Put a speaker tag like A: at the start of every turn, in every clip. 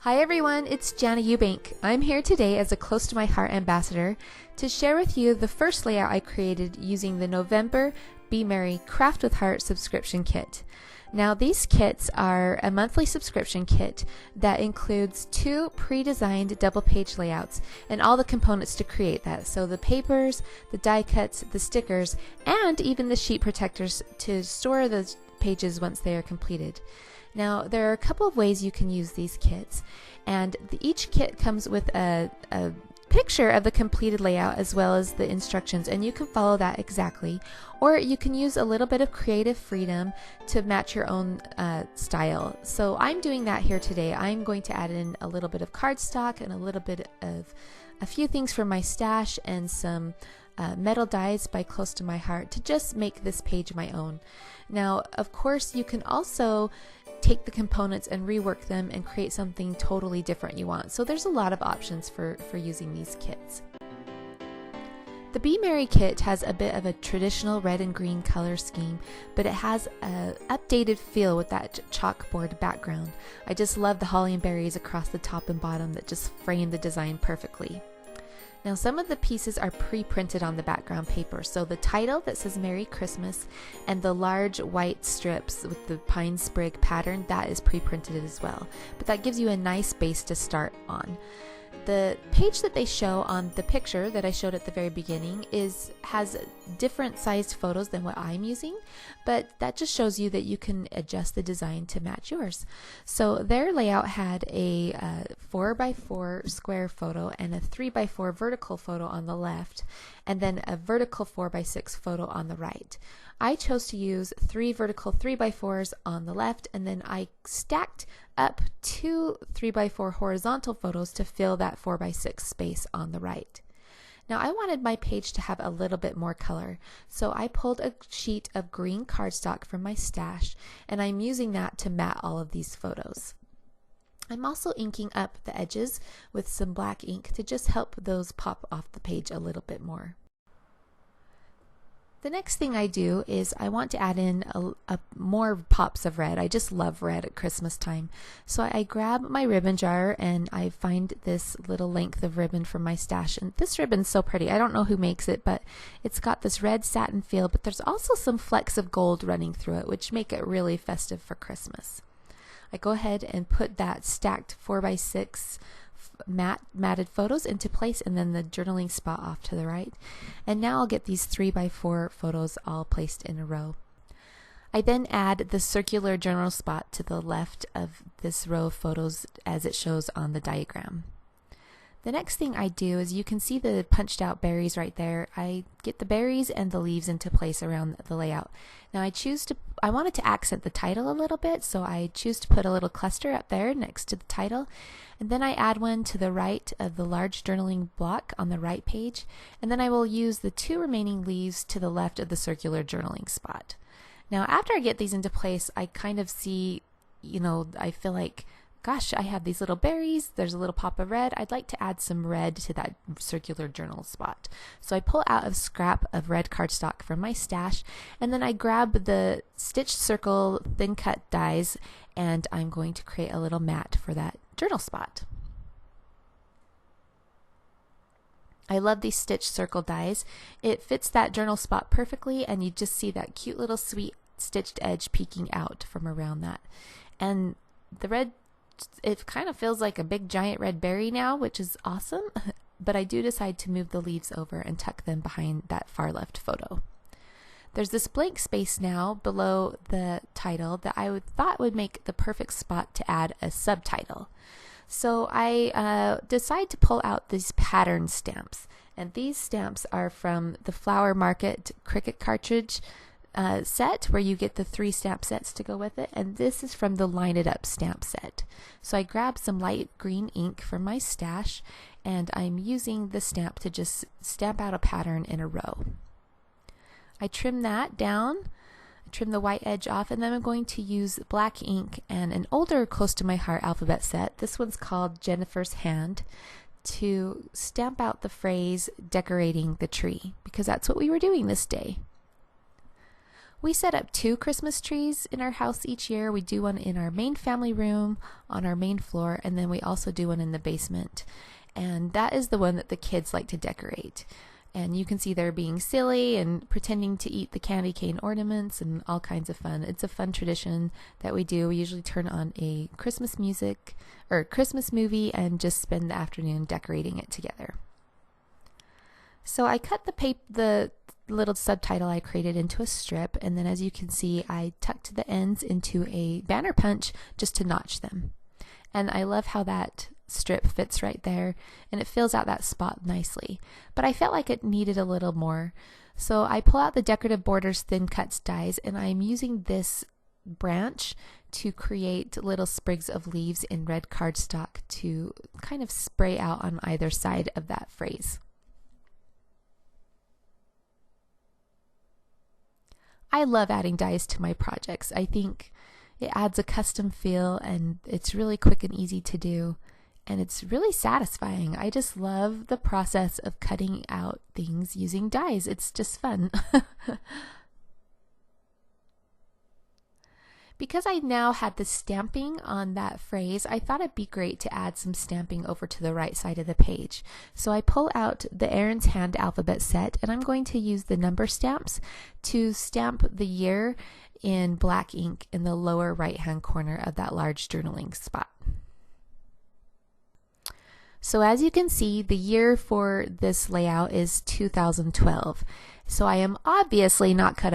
A: Hi everyone, it's Jana Eubank. I'm here today as a Close to My Heart ambassador to share with you the first layout I created using the November Be Merry Craft with Heart subscription kit. Now these kits are a monthly subscription kit that includes 2 pre-designed double page layouts and all the components to create that. So the papers, the die cuts, the stickers, and even the sheet protectors to store those pages once they are completed. Now there are a couple of ways you can use these kits, and each kit comes with a picture of the completed layout as well as the instructions, and you can follow that exactly, or you can use a little bit of creative freedom to match your own style. So I'm doing that here today. I'm going to add in a little bit of cardstock and a little bit of a few things from my stash and some metal dies by Close to My Heart to just make this page my own. Now of course you can also take the components and rework them and create something totally different you want. So there's a lot of options for using these kits. The Be Merry kit has a bit of a traditional red and green color scheme, but it has an updated feel with that chalkboard background. I just love the holly and berries across the top and bottom that just frame the design perfectly. Now some of the pieces are pre-printed on the background paper, so the title that says Merry Christmas and the large white strips with the pine sprig pattern, that is pre-printed as well, but that gives you a nice base to start on. The page that they show on the picture that I showed at the very beginning has different sized photos than what I'm using, but that just shows you that you can adjust the design to match yours. So their layout had a 4x4 square photo and a 3x4 vertical photo on the left, and then a vertical 4x6 photo on the right. I chose to use 3 vertical 3x4s on the left, and then I stacked up 2 3x4 horizontal photos to fill that 4x6 space on the right. Now I wanted my page to have a little bit more color, so I pulled a sheet of green cardstock from my stash, and I'm using that to matte all of these photos. I'm also inking up the edges with some black ink to just help those pop off the page a little bit more. The next thing I do is I want to add in more pops of red. I just love red at Christmas time. So I grab my ribbon jar and I find this little length of ribbon from my stash. And this ribbon's so pretty. I don't know who makes it, but it's got this red satin feel, but there's also some flecks of gold running through it, which make it really festive for I go ahead and put that stacked 4x6 matted photos into place, and then the journaling spot off to the right. And now I'll get these 3x4 photos all placed in a row. I then add the circular journal spot to the left of this row of photos as it shows on the diagram. The next thing I do is, you can see the punched out berries right there. I get the berries and the leaves into place around the layout. Now I wanted to accent the title a little bit, so I choose to put a little cluster up there next to the title, and then I add one to the right of the large journaling block on the right page, and then I will use the 2 remaining leaves to the left of the circular journaling spot. Now after I get these into place, I kind of see, I feel like, gosh, I have these little berries, there's a little pop of red, I'd like to add some red to that circular journal spot. So I pull out a scrap of red cardstock from my stash, and then I grab the stitched circle thin cut dies, and I'm going to create a little mat for that journal spot. I love these stitched circle dies. It fits that journal spot perfectly, and you just see that cute little sweet stitched edge peeking out from around that. And the red, it kind of feels like a big giant red berry now, which is awesome, but I do decide to move the leaves over and tuck them behind that far left photo. There's this blank space now below the title that I thought would make the perfect spot to add a subtitle. So I decide to pull out these pattern stamps, and these stamps are from the Flower Market Cricut cartridge set, where you get the 3 stamp sets to go with it, and this is from the Line It Up stamp set. So I grabbed some light green ink from my stash, and I'm using the stamp to just stamp out a pattern in a row. I trim that down, trim the white edge off, and then I'm going to use black ink and an older Close to My Heart alphabet set. This one's called Jennifer's Hand, to stamp out the phrase decorating the tree, because that's what we were doing this day. We set up 2 Christmas trees in our house each year. We do one in our main family room on our main floor, and then we also do one in the basement. And that is the one that the kids like to decorate. And you can see they're being silly and pretending to eat the candy cane ornaments and all kinds of fun. It's a fun tradition that we do. We usually turn on a Christmas music or Christmas movie and just spend the afternoon decorating it together. So I cut the little subtitle I created into a strip, and then as you can see, I tucked the ends into a banner punch just to notch them. And I love how that strip fits right there, and it fills out that spot nicely. But I felt like it needed a little more. So I pull out the Decorative Borders Thin Cuts dies, and I'm using this branch to create little sprigs of leaves in red cardstock to kind of spray out on either side of that phrase. I love adding dies to my projects. I think it adds a custom feel, and it's really quick and easy to do, and it's really satisfying. I just love the process of cutting out things using dies. It's just fun. Because I now had the stamping on that phrase, I thought it'd be great to add some stamping over to the right side of the page. So I pull out the Aaron's Hand alphabet set, and I'm going to use the number stamps to stamp the year in black ink in the lower right hand corner of that large journaling spot. So as you can see, the year for this layout is 2012. So I am obviously not caught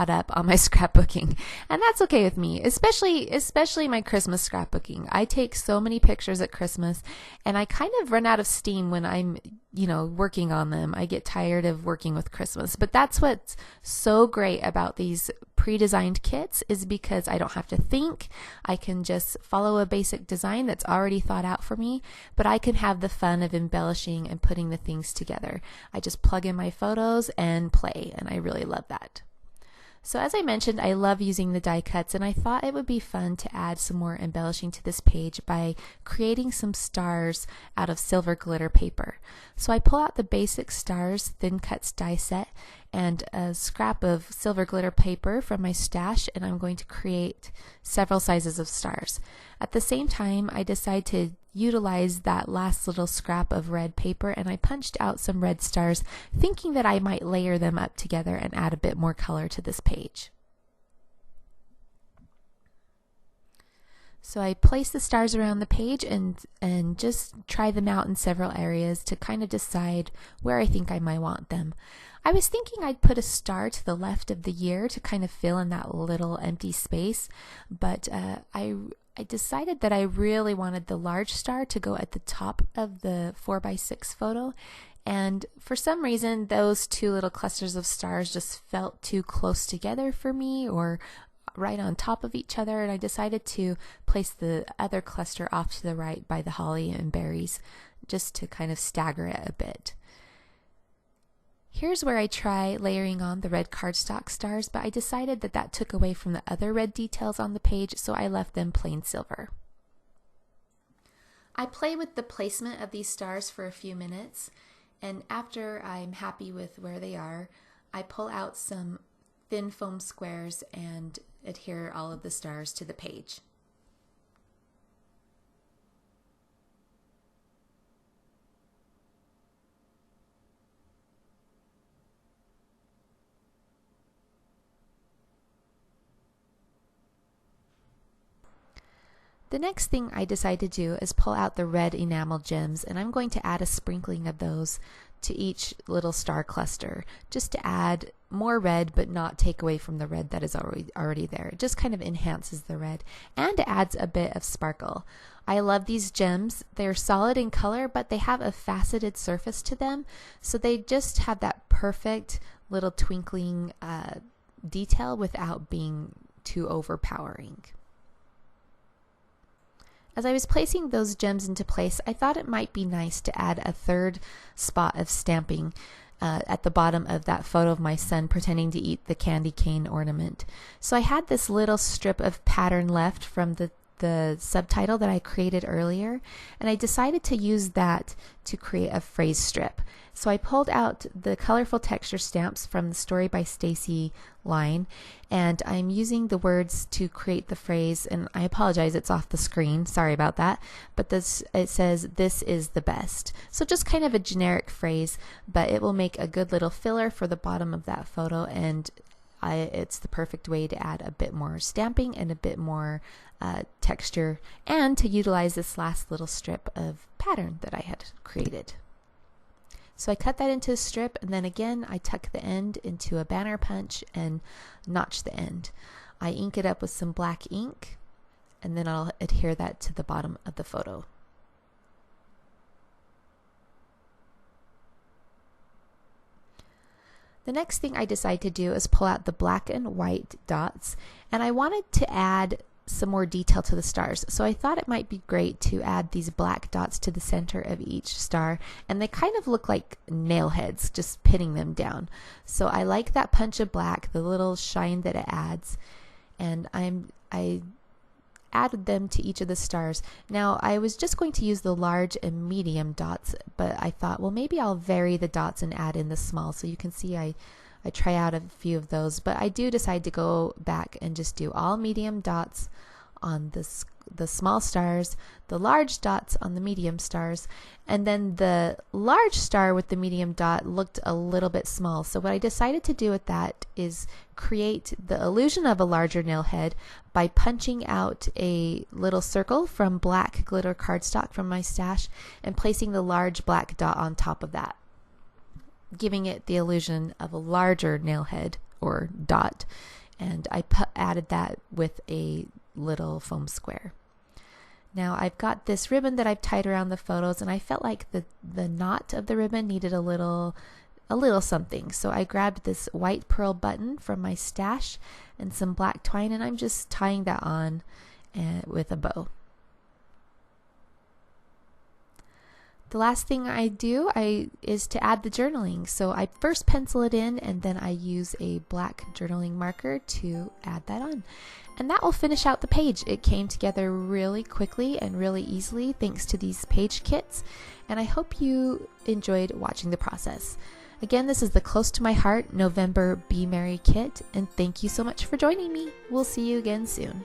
A: up on my scrapbooking, and that's okay with me, especially my Christmas scrapbooking. I take so many pictures at Christmas, and I kind of run out of steam when I'm, working on them. I get tired of working with Christmas, but that's what's so great about these pre-designed kits, is because I don't have to think. I can just follow a basic design that's already thought out for me, but I can have the fun of embellishing and putting the things together. I just plug in my photos and play, and I really love that. So as I mentioned, I love using the die cuts, and I thought it would be fun to add some more embellishing to this page by creating some stars out of silver glitter paper. So I pull out the basic stars thin cuts die set and a scrap of silver glitter paper from my stash, and I'm going to create several sizes of stars. At the same time, I decide to utilize that last little scrap of red paper, and I punched out some red stars, thinking that I might layer them up together and add a bit more color to this page. So I place the stars around the page and just try them out in several areas to kind of decide where I think I might want them. I was thinking I'd put a star to the left of the year to kind of fill in that little empty space, but I decided that I really wanted the large star to go at the top of the 4x6 photo, and for some reason those two little clusters of stars just felt too close together for me, or right on top of each other, and I decided to place the other cluster off to the right by the holly and berries, just to kind of stagger it a bit. Here's where I try layering on the red cardstock stars, but I decided that that took away from the other red details on the page, so I left them plain silver. I play with the placement of these stars for a few minutes, and after I'm happy with where they are, I pull out some thin foam squares and adhere all of the stars to the page. The next thing I decide to do is pull out the red enamel gems, and I'm going to add a sprinkling of those to each little star cluster, just to add more red but not take away from the red that is already there. It just kind of enhances the red, and it adds a bit of sparkle. I love these gems. They're solid in color, but they have a faceted surface to them, so they just have that perfect little twinkling detail without being too overpowering. As I was placing those gems into place, I thought it might be nice to add a third spot of stamping at the bottom of that photo of my son pretending to eat the candy cane ornament. So I had this little strip of pattern left from the the subtitle that I created earlier, and I decided to use that to create a phrase strip. So I pulled out the colorful texture stamps from the Story by Stacy line, and I'm using the words to create the phrase, and I apologize, it's off the screen, sorry about that, but it says, "This is the best." So just kind of a generic phrase, but it will make a good little filler for the bottom of that photo, and it's the perfect way to add a bit more stamping and a bit more texture, and to utilize this last little strip of pattern that I had created. So I cut that into a strip, and then again I tuck the end into a banner punch and notch the end. I ink it up with some black ink, and then I'll adhere that to the bottom of the photo. The next thing I decided to do is pull out the black and white dots, and I wanted to add some more detail to the stars. So I thought it might be great to add these black dots to the center of each star, and they kind of look like nail heads, just pinning them down. So I like that punch of black, the little shine that it adds, and I added them to each of the stars. Now I was just going to use the large and medium dots, but I thought, well, maybe I'll vary the dots and add in the small. So you can see I try out a few of those, but I do decide to go back and just do all medium dots on the small stars, the large dots on the medium stars, and then the large star with the medium dot looked a little bit small. So what I decided to do with that is create the illusion of a larger nail head by punching out a little circle from black glitter cardstock from my stash and placing the large black dot on top of that, giving it the illusion of a larger nail head or dot, and I added that with a little foam square. Now I've got this ribbon that I've tied around the photos, and I felt like the knot of the ribbon needed a little something. So I grabbed this white pearl button from my stash and some black twine, and I'm just tying that on with a bow. The last thing I do is to add the journaling. So I first pencil it in, and then I use a black journaling marker to add that on. And that will finish out the page. It came together really quickly and really easily thanks to these page kits, and I hope you enjoyed watching the process. Again, this is the Close to My Heart November Be Merry kit, and thank you so much for joining me. We'll see you again soon.